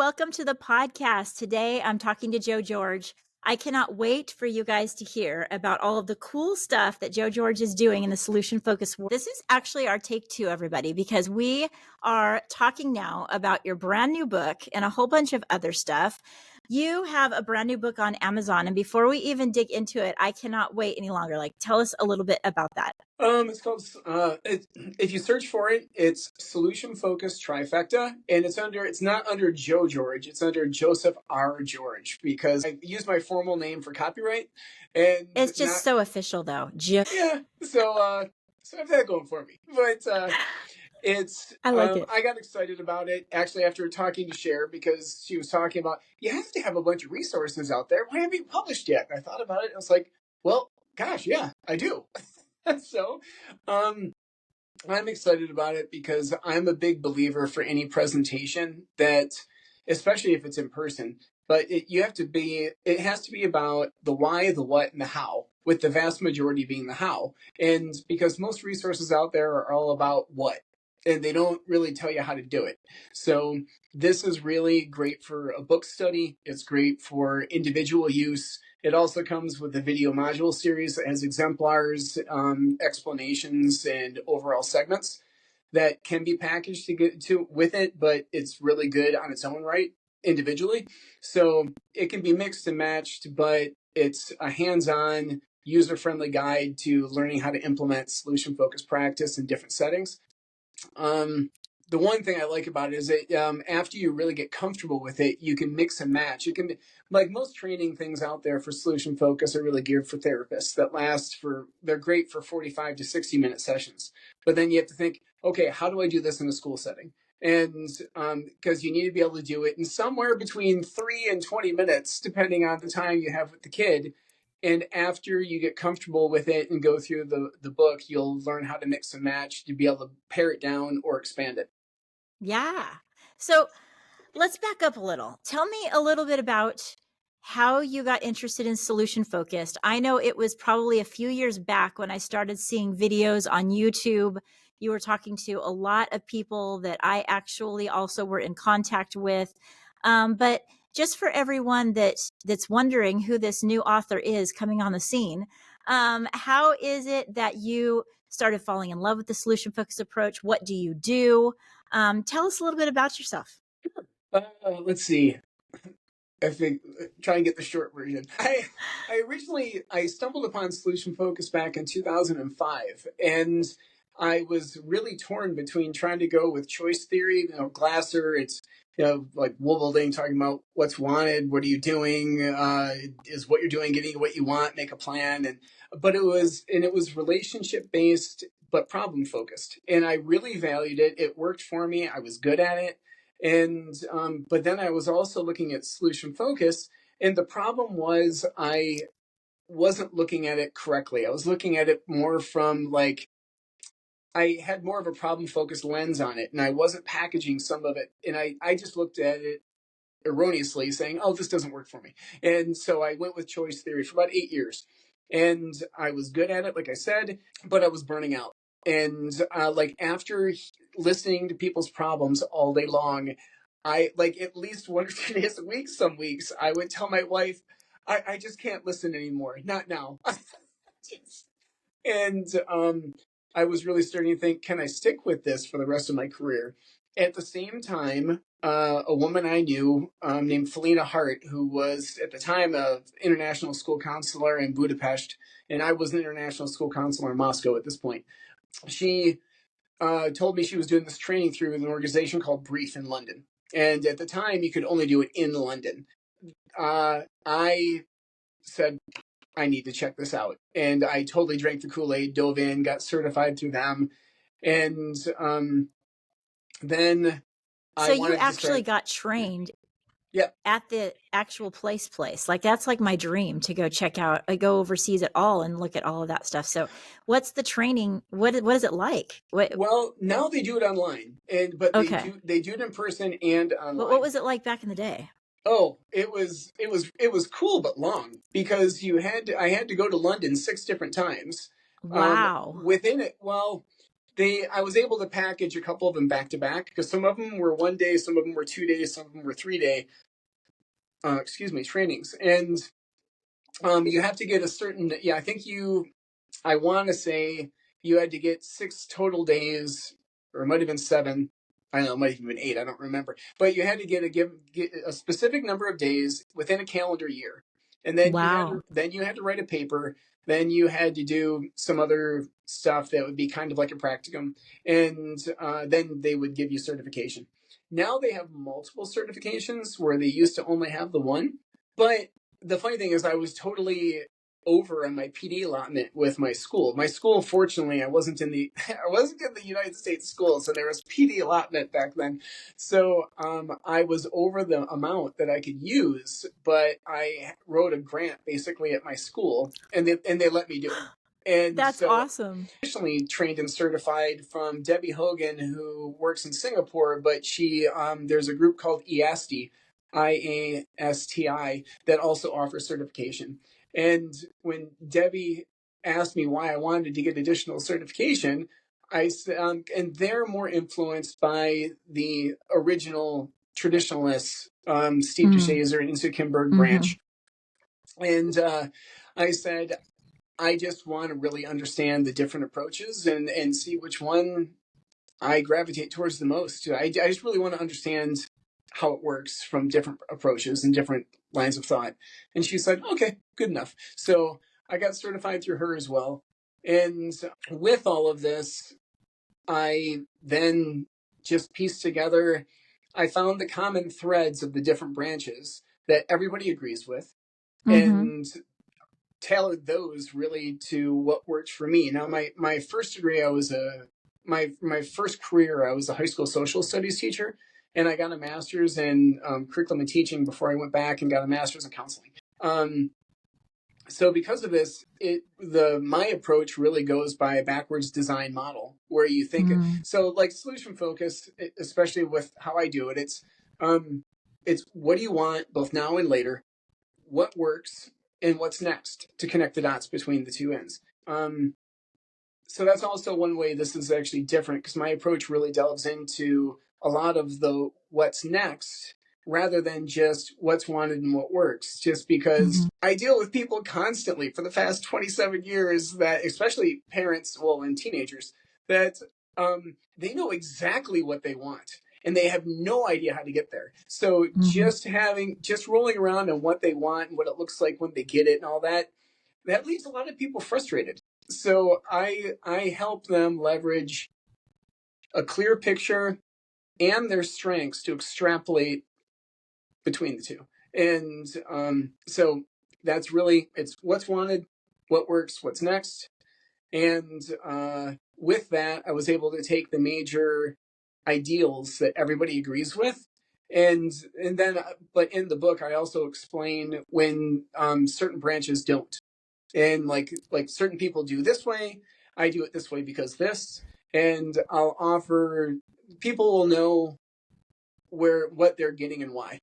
welcome to the podcast. Today I'm talking to Joe George. I cannot wait for you guys to hear about all of the cool stuff that Joe George is doing in the solution focused world. This is actually our take two, everybody, because we are talking now about your brand new book and a whole bunch of other stuff. You have a brand new book on Amazon, and before we even dig into it, I cannot wait any longer. Tell us a little bit about that. It's called. If you search for it, it's Solution Focused Trifecta, and it's not under Joe George. It's under Joseph R. George because I use my formal name for copyright, and It's just so official, though. yeah. So I have that going for me. But I like it. I got excited about it actually after talking to Cher because she was talking about you have to have a bunch of resources out there. Why haven't you published yet? And I thought about it. And I was like, well, gosh, yeah, I do. So, I'm excited about it because I'm a big believer for any presentation that, especially if it's in person, but it has to be about the why, the what, and the how, with the vast majority being the how. And because most resources out there are all about what, and they don't really tell you how to do it. So this is really great for a book study. It's great for individual use. It also comes with a video module series that has exemplars, explanations, and overall segments that can be packaged to get to with it, but it's really good on its own right individually. So it can be mixed and matched, but it's a hands-on, user-friendly guide to learning how to implement solution-focused practice in different settings. The one thing I like about it is that after you really get comfortable with it, you can mix and match. You can, like most training things out there for solution focus are really geared for therapists they're great for 45 to 60-minute sessions. But then you have to think, okay, how do I do this in a school setting? And because you need to be able to do it in somewhere between 3 and 20 minutes, depending on the time you have with the kid. And after you get comfortable with it and go through the book, you'll learn how to mix and match to be able to pare it down or expand it. Yeah. So let's back up a little. Tell me a little bit about how you got interested in solution focused. I know it was probably a few years back when I started seeing videos on YouTube. You were talking to a lot of people that I actually also were in contact with. But just for everyone that's wondering who this new author is coming on the scene, how is it that you started falling in love with the solution focused approach? What do you do? Tell us a little bit about yourself. Let's see. I think try and get the short version. I stumbled upon solution focus back in 2005, and I was really torn between trying to go with choice theory. Glasser, it's like Wobbleding talking about what's wanted, what are you doing, is what you're doing getting you what you want, make a plan, but it was relationship based but problem focused, and I really valued it. It worked for me. I was good at it. And but then I was also looking at solution focus, and the problem was I wasn't looking at it correctly. I was looking at it more from I had more of a problem focused lens on it, and I wasn't packaging some of it, and I just looked at it erroneously, saying, "Oh, this doesn't work for me." And so I went with choice theory for about 8 years, and I was good at it, like I said, but I was burning out. And after listening to people's problems all day long, I at least 1 or 2 days a week, some weeks, I would tell my wife, I just can't listen anymore. Not now. And I was really starting to think, can I stick with this for the rest of my career? At the same time, a woman I knew named Felina Hart, who was at the time an international school counselor in Budapest, and I was an international school counselor in Moscow at this point. She told me she was doing this training through an organization called Brief in London. And at the time, you could only do it in London. I said, I need to check this out. And I totally drank the Kool-Aid, dove in, got certified through them. And then So you actually got trained at the actual place. That's like my dream to go check out. I go overseas at all and look at all of that stuff. So what's the training? What is it like? Well, now they do it online, but they do it in person and online. But what was it like back in the day? Oh, it was cool but long because I had to go to London 6 different times. Wow. Within it, well, I was able to package a couple of them back to back because some of them were 1 day, some of them were 2 days, some of them were 3 day, trainings. And you have to get a certain, yeah, I want to say you had to get 6 total days, or it might have been 7. I don't know, it might have been 8. I don't remember. But you had to get a specific number of days within a calendar year, and Wow. then you had to write a paper. Then you had to do some other stuff that would be kind of like a practicum, and then they would give you certification. Now they have multiple certifications where they used to only have the one. But the funny thing is, I was totally over on my PD allotment with my school. My school, fortunately, I wasn't in the I wasn't in the United States school, so there was PD allotment back then. So I was over the amount that I could use, but I wrote a grant basically at my school, and they let me do it. And That's so awesome. officially trained and certified from Debbie Hogan, who works in Singapore, but she there's a group called EASTI, IASTI, that also offers certification. And when Debbie asked me why I wanted to get additional certification, I said, and they're more influenced by the original traditionalists, Steve Mm. DeShazer and Insu Kimberg Mm-hmm. branch. And I said, I just want to really understand the different approaches and see which one I gravitate towards the most. I just really want to understand how it works from different approaches and different lines of thought. And she said, okay, good enough. So I got certified through her as well. And with all of this, I then just pieced together, I found the common threads of the different branches that everybody agrees with. Mm-hmm. And tailored those really to what worked for me. Now, my first degree, my first career, I was a high school social studies teacher, and I got a master's in curriculum and teaching before I went back and got a master's in counseling. So because of this, my approach really goes by a backwards design model where you think Mm. so, like solution focused, especially with how I do it. It's what do you want both now and later, what works, and what's next to connect the dots between the two ends. So that's also one way this is actually different because my approach really delves into a lot of the what's next rather than just what's wanted and what works. Just because Mm-hmm. I deal with people constantly for the past 27 years that, especially parents, well, and teenagers, that they know exactly what they want and they have no idea how to get there. So Mm-hmm. just rolling around on what they want and what it looks like when they get it and all that, that leaves a lot of people frustrated. So I help them leverage a clear picture and their strengths to extrapolate between the two. And so that's really, it's what's wanted, what works, what's next. And with that, I was able to take the major ideals that everybody agrees with. And then, but in the book, I also explain when certain branches don't, and like certain people do this way, I do it this way because this, and I'll offer, people will know where what they're getting and why.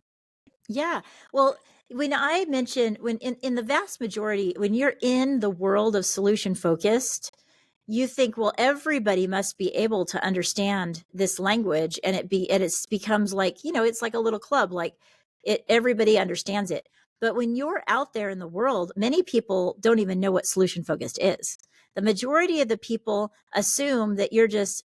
Yeah. Well, when I mentioned when in the vast majority, when you're in the world of solution focused, you think, well, everybody must be able to understand this language, and it becomes like, it's like a little club, like everybody understands it. But when you're out there in the world, many people don't even know what solution focused is. The majority of the people assume that you're just,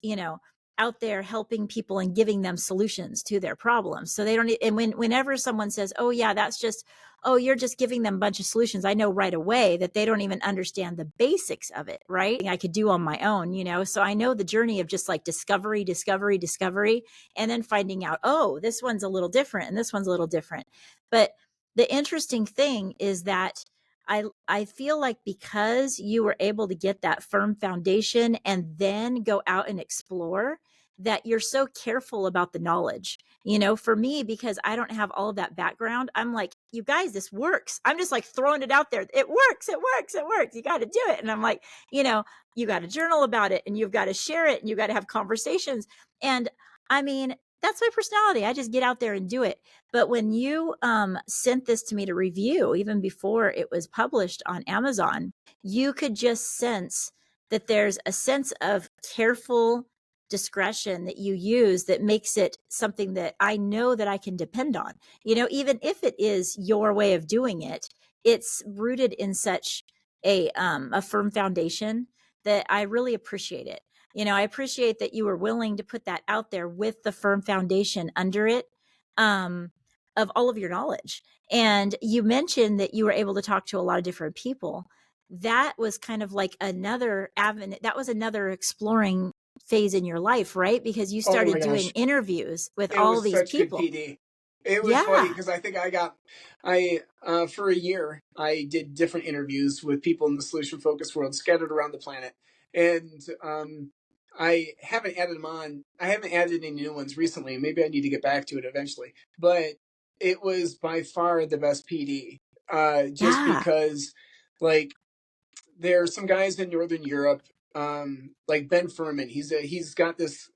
out there helping people and giving them solutions to their problems. So they don't, and whenever someone says, oh yeah, that's just, oh, you're just giving them a bunch of solutions, I know right away that they don't even understand the basics of it, right? I could do on my own, so I know the journey of just like discovery, and then finding out, oh, this one's a little different and this one's a little different. But the interesting thing is that I feel like because you were able to get that firm foundation and then go out and explore, that you're so careful about the knowledge. For me, because I don't have all of that background, I'm like, you guys, this works. I'm just like throwing it out there. It works, it works, it works. You got to do it. And I'm like, you got to journal about it and you've got to share it and you got to have conversations. And I mean, that's my personality. I just get out there and do it. But when you sent this to me to review, even before it was published on Amazon, you could just sense that there's a sense of careful discretion that you use that makes it something that I know that I can depend on. Even if it is your way of doing it, it's rooted in such a firm foundation that I really appreciate it. I appreciate that you were willing to put that out there with the firm foundation under it, um, of all of your knowledge. And you mentioned that you were able to talk to a lot of different people. That was kind of like another avenue. That was another exploring phase in your life, right? Because you Oh started my doing gosh, interviews with it all was these such good people. PD. It was funny Yeah. because I think I for a year I did different interviews with people in the solution focused world scattered around the planet, and I haven't added them on. I haven't added any new ones recently. Maybe I need to get back to it eventually. But it was by far the best PD, just Yeah. because like there are some guys in Northern Europe, like Ben Furman. He's got this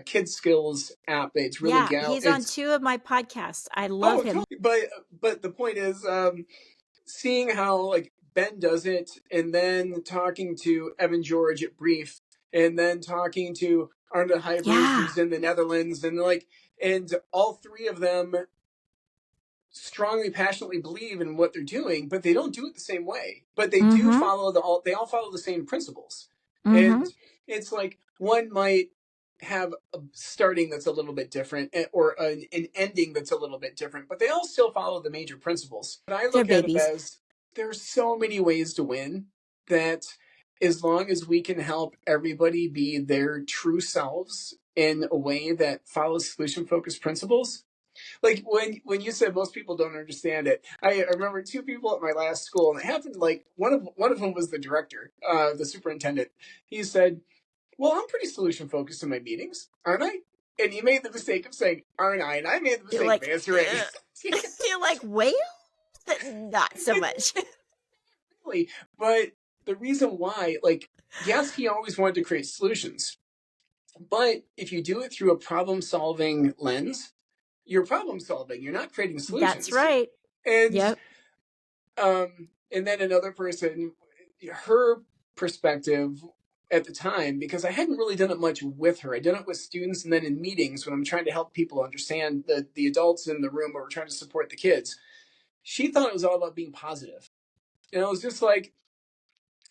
kid skills app. It's really Yeah. He's on it's two of my podcasts. I love oh him. totally. But the point is, seeing how like Ben does it, and then talking to Evan George at Brief, and then talking to Arne Huijberg, Yeah. who's in the Netherlands, and all three of them strongly passionately believe in what they're doing, but they don't do it the same way, but they do Mm-hmm. follow they all follow the same principles. Mm-hmm. And it's like one might have a starting that's a little bit different, or an ending that's a little bit different, but they all still follow the major principles. And I They're look at it babies. as there's so many ways to win, that as long as we can help everybody be their true selves in a way that follows solution focused principles. Like when you said most people don't understand it, I remember two people at my last school, and it happened like one of them was the director, the superintendent. He said, "Well, I'm pretty solution focused in my meetings, aren't I?" And he made the mistake of saying, "Aren't I?" And I made the You're mistake of like, answering. you're like, whale? Not so It's much. really, but the reason why, like, yes, he always wanted to create solutions, but if you do it through a problem solving lens, you're problem solving. You're not creating That's solutions. right. And Yep. and then another person, her perspective at the time, because I hadn't really done it much with her. I did it with students and then in meetings when I'm trying to help people understand the adults in the room, or we're trying to support the kids. She thought it was all about being positive. And I was just like,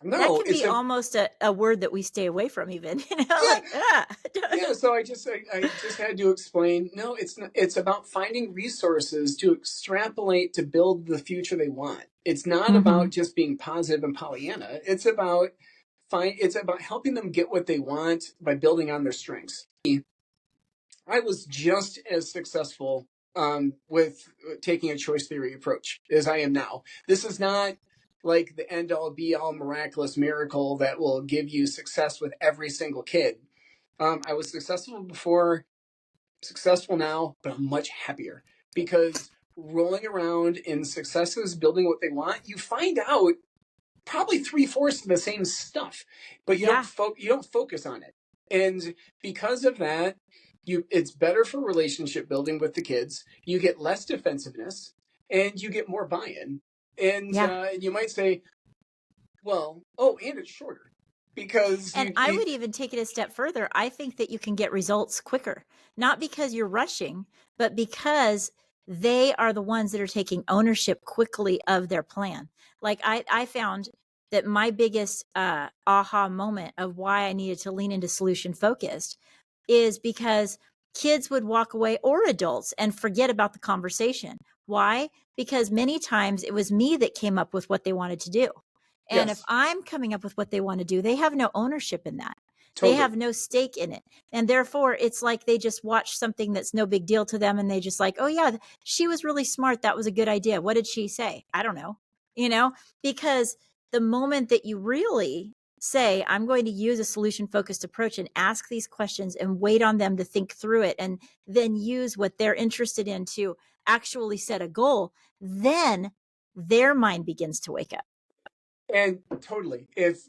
That no, can be almost a word that we stay away from, even, yeah, like, ah. yeah. So I just had to explain, no, it's not, it's about finding resources to extrapolate to build the future they want. It's not Mm-hmm. about just being positive and Pollyanna. It's about helping them get what they want by building on their strengths. I was just as successful with taking a choice theory approach as I am now. This is not like the end all be all miraculous miracle that will give you success with every single kid. I was successful before, successful now, but I'm much happier because rolling around in successes, building what they want, you find out probably three-fourths of the same stuff, but Yeah. you don't focus on it. And because of that, it's better for relationship building with the kids. You get less defensiveness, and you get more buy-in. And Yeah. you might say, well, oh, and it's shorter because And I would even take it a step further. I think that you can get results quicker, not because you're rushing, but because they are the ones that are taking ownership quickly of their plan. Like I found that my biggest aha moment of why I needed to lean into solution focused is because kids would walk away, or adults, and forget about the conversation. Why? Because many times it was me that came up with what they wanted to do. And if yes, I'm coming up with what they want to do, they have no ownership in that. They totally. have no stake in it. And therefore, it's like they just watch something that's no big deal to them, and they just like, oh, yeah, she was really smart. That was a good idea. What did she say? I don't know. You know, because the moment that you really say, I'm going to use a solution focused approach and ask these questions and wait on them to think through it, and then use what they're interested in to actually set a goal, then their mind begins to wake up. And totally. If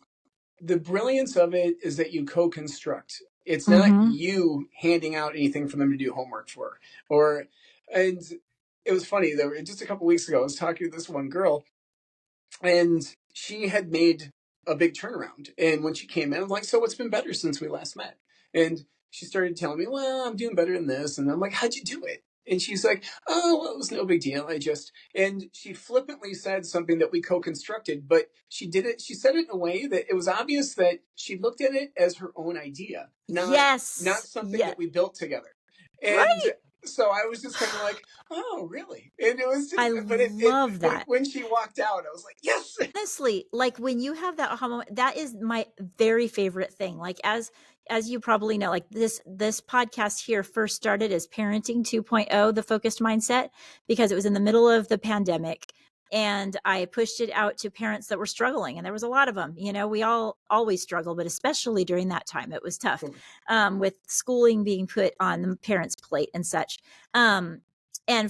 the brilliance of it is that you co-construct. It's not Mm-hmm. you handing out anything for them to do homework for. Or and it was funny though, just a couple weeks ago I was talking to this one girl, and she had made a big turnaround. And when she came in, I'm like, so what's been better since we last met? And she started telling me, well, I'm doing better than this. And I'm like, how'd you do it? And she's like, oh, well, it was no big deal. And she flippantly said something that we co-constructed, but she said it in a way that it was obvious that she looked at it as her own idea, not Yes. something Yeah. that we built together. And Right. so I was just kind of like, oh, really? And it was just, I love but that. when she walked out, I was like, yes. Honestly, like when you have that aha moment, that is my very favorite thing. Like as you probably know, like this podcast here first started as Parenting 2.0, the focused mindset, because it was in the middle of the pandemic. And I pushed it out to parents that were struggling. And there was a lot of them. You know, we all always struggle, but especially during that time, it was tough, Totally. with schooling being put on the parents' plate and such. And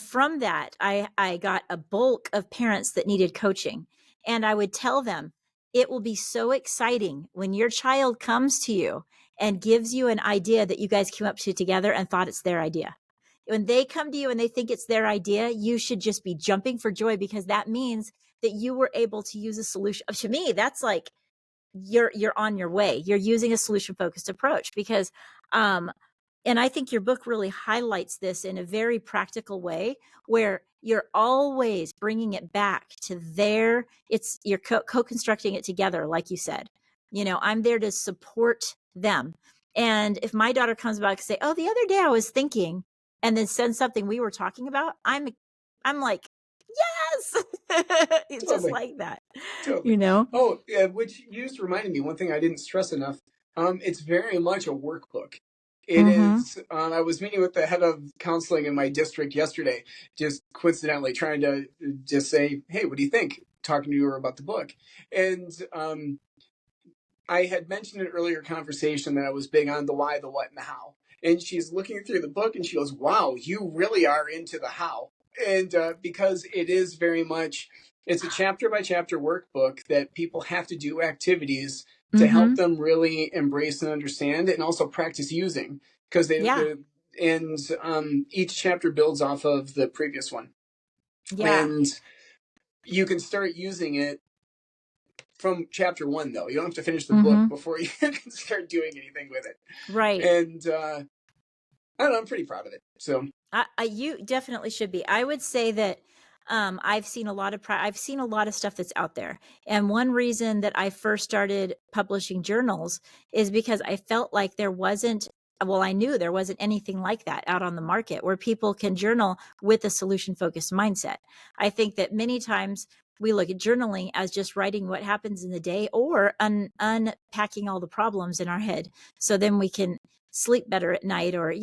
from that, I got a bulk of parents that needed coaching. And I would tell them, it will be so exciting when your child comes to you and gives you an idea that you guys came up to together and thought it's their idea. When they come to you and they think it's their idea, you should just be jumping for joy, because that means that you were able to use a solution. To me, that's like you're on your way. You're using a solution focused approach, because and I think your book really highlights this in a very practical way, where you're always bringing it back to you're co-constructing it together. Like you said, you know, I'm there to support them. And if my daughter comes back and say, oh, the other day I was thinking, and then send something we were talking about, I'm like, yes. It's just Totally. like that, Totally. you know? Oh, yeah, which you just reminded me one thing I didn't stress enough. It's very much a workbook. It Mm-hmm. is. I was meeting with the head of counseling in my district yesterday, just coincidentally trying to just say, "Hey, what do you think?" Talking to her about the book, and I had mentioned in an earlier conversation that I was big on the why, the what, and the how. And she's looking through the book and she goes, wow, you really are into the how. And because it is very much, it's a chapter by chapter workbook that people have to do activities to Mm-hmm. help them really embrace and understand and also practice using. Because Yeah. each chapter builds off of the previous one. Yeah. And you can start using it from chapter one, though. You don't have to finish the book Mm-hmm. before you can start doing anything with it. Right. And I don't know, I'm pretty proud of it. So You definitely should be. I would say that I've seen I've seen a lot of stuff that's out there, and one reason that I first started publishing journals is because I felt like there wasn't. Well, I knew there wasn't anything like that out on the market where people can journal with a solution focused mindset. I think that many times we look at journaling as just writing what happens in the day, or unpacking all the problems in our head, so then we can sleep better at night, or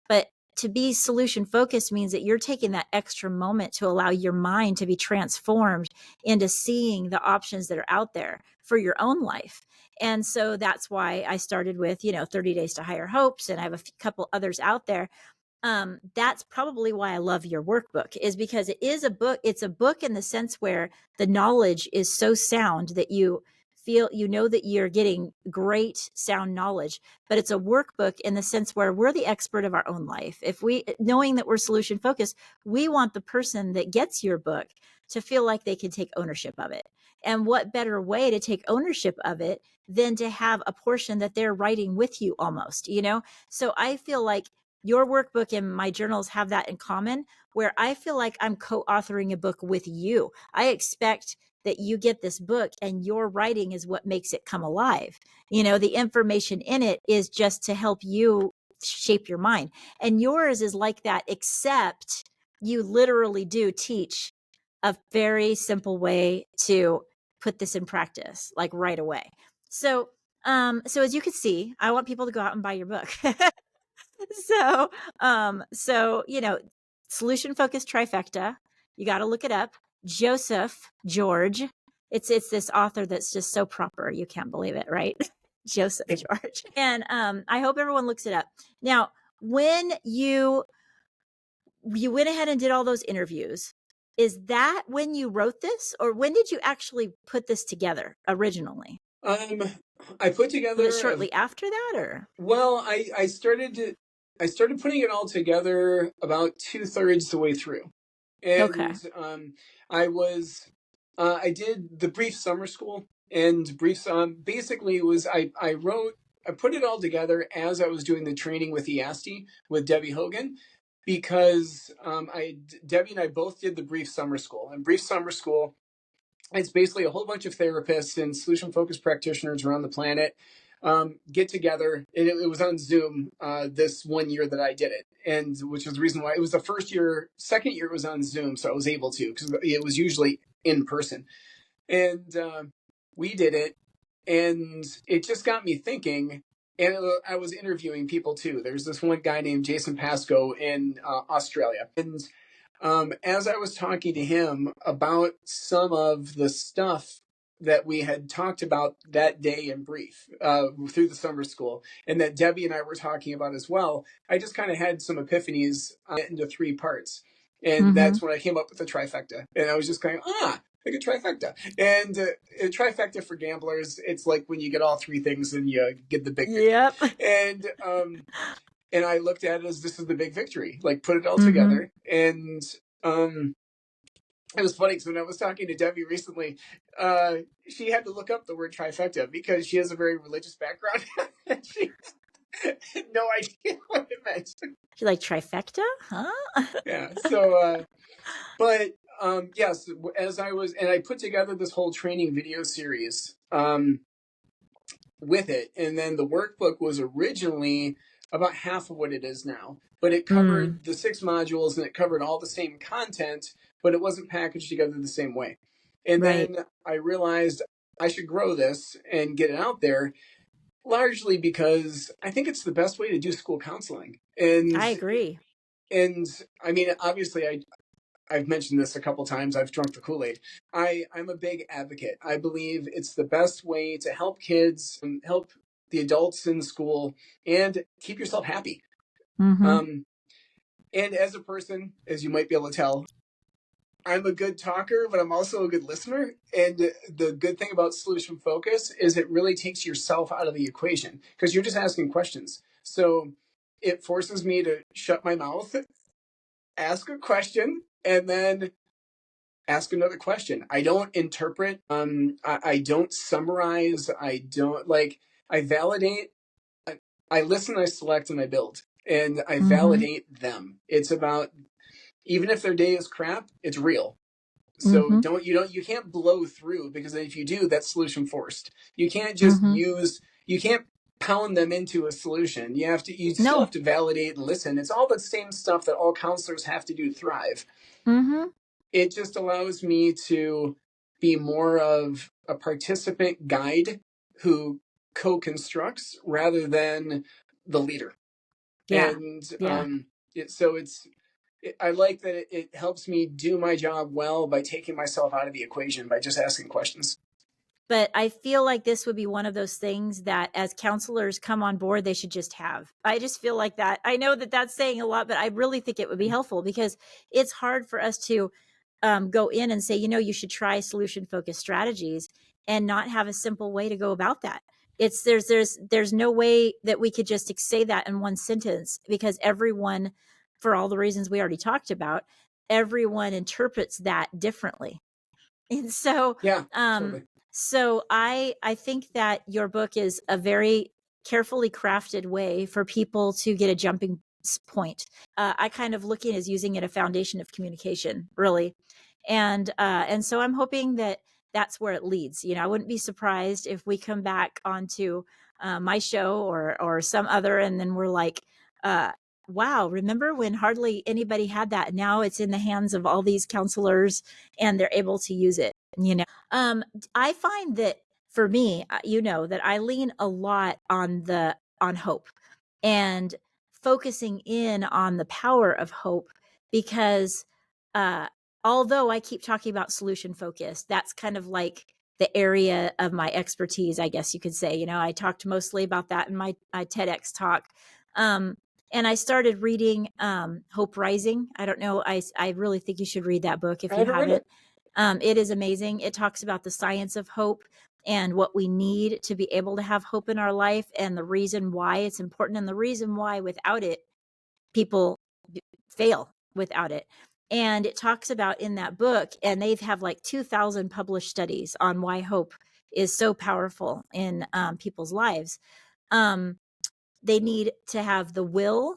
but to be solution focused means that you're taking that extra moment to allow your mind to be transformed into seeing the options that are out there for your own life. And so that's why I started with, 30 Days to Higher Hopes, and I have couple others out there. That's probably why I love your workbook, is because it is a book. It's a book in the sense where the knowledge is so sound that you feel, that you're getting great sound knowledge, but it's a workbook in the sense where we're the expert of our own life. If we, knowing that we're solution focused, we want the person that gets your book to feel like they can take ownership of it. And what better way to take ownership of it than to have a portion that they're writing with you almost, So I feel like your workbook and my journals have that in common, where I feel like I'm co-authoring a book with you. I expect that you get this book and your writing is what makes it come alive. The information in it is just to help you shape your mind. And yours is like that, except you literally do teach a very simple way to put this in practice, like right away. So as you can see, I want people to go out and buy your book. so so solution focused trifecta, you got to look it up. Joseph George, it's this author that's just so proper, you can't believe it, right? Joseph George. And I hope everyone looks it up. Now, when you went ahead and did all those interviews, is that when you wrote this, or when did you actually put this together originally? um, I put Was it together a, shortly after that, or? well, I started putting it all together about 2/3 the way through, Okay. and I was I did the brief summer school, And briefs basically it was I put it all together as I was doing the training with EASTI with Debbie Hogan, because Debbie and I both did the brief summer school. And brief summer school, it's basically a whole bunch of therapists and solution focused practitioners around the planet get together. And it was on Zoom this one year that I did it, and which was the reason why it was the first year. Second year it was on Zoom, so I was able to, because it was usually in person. And we did it, and it just got me thinking. And I was interviewing people too. There's this one guy named Jason Pascoe in Australia, and as I was talking to him about some of the stuff that we had talked about that day in brief through the summer school, and that Debbie and I were talking about as well, I just kind of had some epiphanies into three parts. And that's when I came up with the trifecta. And I was just going, like a trifecta. And a trifecta for gamblers, it's like when you get all three things and you get the big victory. Yep. And I looked at it as, this is the big victory. Like, put it all together. And it was funny because when I was talking to Debbie recently, she had to look up the word trifecta because she has a very religious background. And she had no idea what it meant. She's like, trifecta? Huh? Yeah. So, but yes, as I was, and I put together this whole training video series with it. And then the workbook was originally about half of what it is now, but it covered the 6 modules and it covered all the same content, but it wasn't packaged together the same way. And then I realized I should grow this and get it out there, largely because I think it's the best way to do school counseling. And I agree. And I mean, obviously, I've mentioned this a couple times. I've drunk the Kool-Aid. I'm a big advocate. I believe it's the best way to help kids and help the adults in school and keep yourself happy. And as a person, as you might be able to tell, I'm a good talker, but I'm also a good listener. And the good thing about solution focus is it really takes yourself out of the equation because you're just asking questions. So it forces me to shut my mouth, ask a question, and then ask another question. I don't interpret. I don't summarize. I don't I validate. I listen, I select, and I build. And I validate them. It's about, even if their day is crap, it's real. So you can't blow through, because if you do, that's solution forced. You can't just you can't pound them into a solution. You still have to validate and listen. It's all the same stuff that all counselors have to do to thrive. It just allows me to be more of a participant guide who co-constructs rather than the leader. And I like that it helps me do my job well by taking myself out of the equation by just asking questions. But I feel like this would be one of those things that as counselors come on board, they should just have. I just feel like that. I know that that's saying a lot, but I really think it would be helpful because it's hard for us to go in and say, you should try solution focused strategies and not have a simple way to go about that. There's no way that we could just say that in one sentence, because everyone, for all the reasons we already talked about, everyone interprets that differently. And so, totally. So I think that your book is a very carefully crafted way for people to get a jumping point. I kind of look at it as using it a foundation of communication, really. And so I'm hoping that that's where it leads. I wouldn't be surprised if we come back onto my show or some other, and then we're like, wow, remember when hardly anybody had that? Now it's in the hands of all these counselors and they're able to use it. I find that for me, that I lean a lot on hope and focusing in on the power of hope, because although I keep talking about solution focused, that's kind of like the area of my expertise, I guess you could say. I talked mostly about that in my TEDx talk. And I started reading Hope Rising. I don't know. I really think you should read that book if you haven't. It is amazing. It talks about the science of hope and what we need to be able to have hope in our life, and the reason why it's important, and the reason why without it, people fail without it. And it talks about in that book, and they have like 2,000 published studies on why hope is so powerful in people's lives. Um, they need to have the will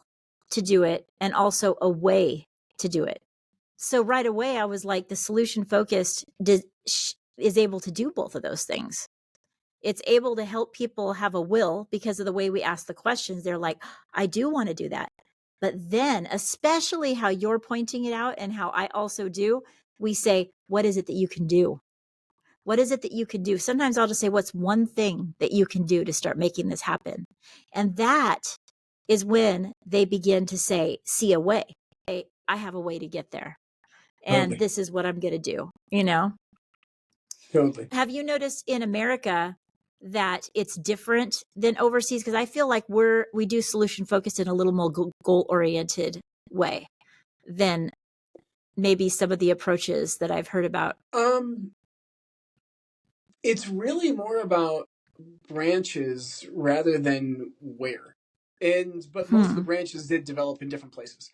to do it and also a way to do it. So right away, I was like, the solution focused is able to do both of those things. It's able to help people have a will because of the way we ask the questions. They're like, I do want to do that. But then, especially how you're pointing it out and how I also do, we say, what is it that you can do? What is it that you can do? Sometimes I'll just say, what's one thing that you can do to start making this happen? And that is when they begin to say, see a way. I have a way to get there. And Totally. this is what I'm going to do, you know? Totally. Have you noticed in America that it's different than overseas? Because I feel like we do solution focused in a little more goal oriented way than maybe some of the approaches that I've heard about. It's really more about branches rather than where. But most of the Hmm. branches did develop in different places.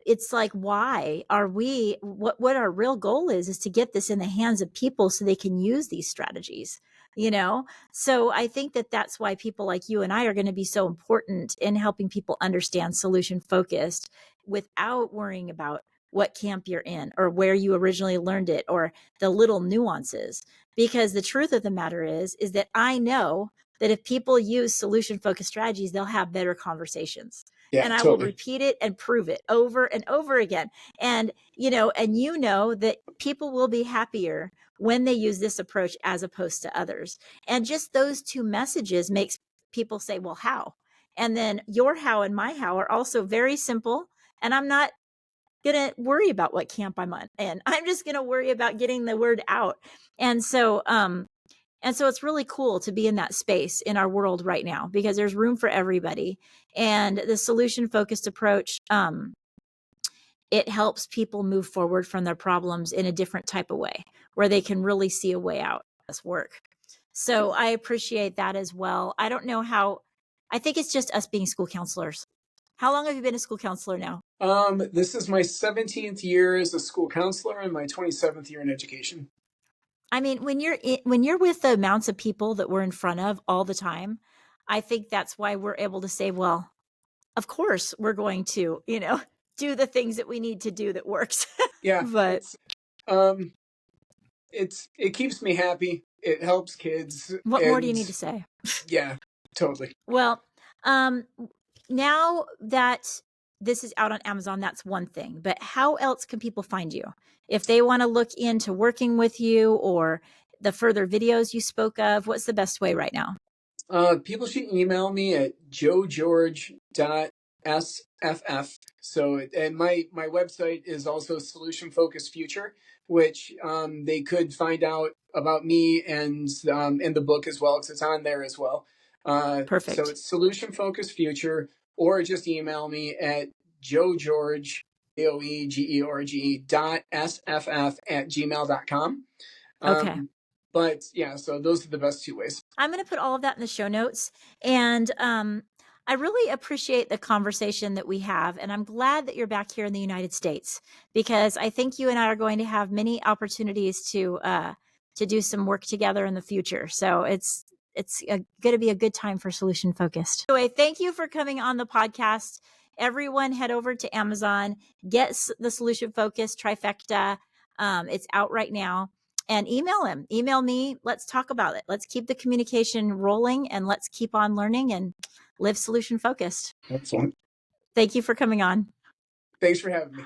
It's like, why are we, what our real goal is to get this in the hands of people so they can use these strategies, you know? So I think that that's why people like you and I are going to be so important in helping people understand solution focused without worrying about what camp you're in or where you originally learned it or the little nuances. Because the truth of the matter is that I know that if people use solution focused strategies, they'll have better conversations, Yeah, and I will totally. repeat it and prove it over and over again. And you know that people will be happier when they use this approach as opposed to others. And just those two messages makes people say, well, how? And then your how and my how are also very simple. And I'm not going to worry about what camp I'm on. And I'm just going to worry about getting the word out. And so, it's really cool to be in that space in our world right now because there's room for everybody. And the solution focused approach, it helps people move forward from their problems in a different type of way where they can really see a way out of this work. So I appreciate that as well. I don't know how, I think it's just us being school counselors. How long have you been a school counselor now? This is my 17th year as a school counselor and my 27th year in education. I mean, when you're with the amounts of people that we're in front of all the time, I think that's why we're able to say, well, of course we're going to, do the things that we need to do that works. Yeah, But um, it keeps me happy. It helps kids, what more do you and need to say? yeah, totally. Well, um, now that this is out on Amazon, that's one thing. But how else can people find you if they want to look into working with you or the further videos you spoke of? What's the best way right now? People should email me at joegeorge.sff. So, and my website is also Solution Focused Future, which they could find out about me and the book as well, because it's on there as well. So Perfect. it's Solution Focused Future, or just email me at joegeorge, AOEGEORGE .sff@gmail.com. Okay. But yeah, so those are the best two ways. I'm going to put all of that in the show notes. And I really appreciate the conversation that we have. And I'm glad that you're back here in the United States because I think you and I are going to have many opportunities to do some work together in the future. So it's going to be a good time for solution focused. Anyway, thank you for coming on the podcast. Everyone head over to Amazon, get the solution focused trifecta. It's out right now, and email him, email me. Let's talk about it. Let's keep the communication rolling and let's keep on learning and live solution focused. Excellent. Thank you for coming on. Thanks for having me.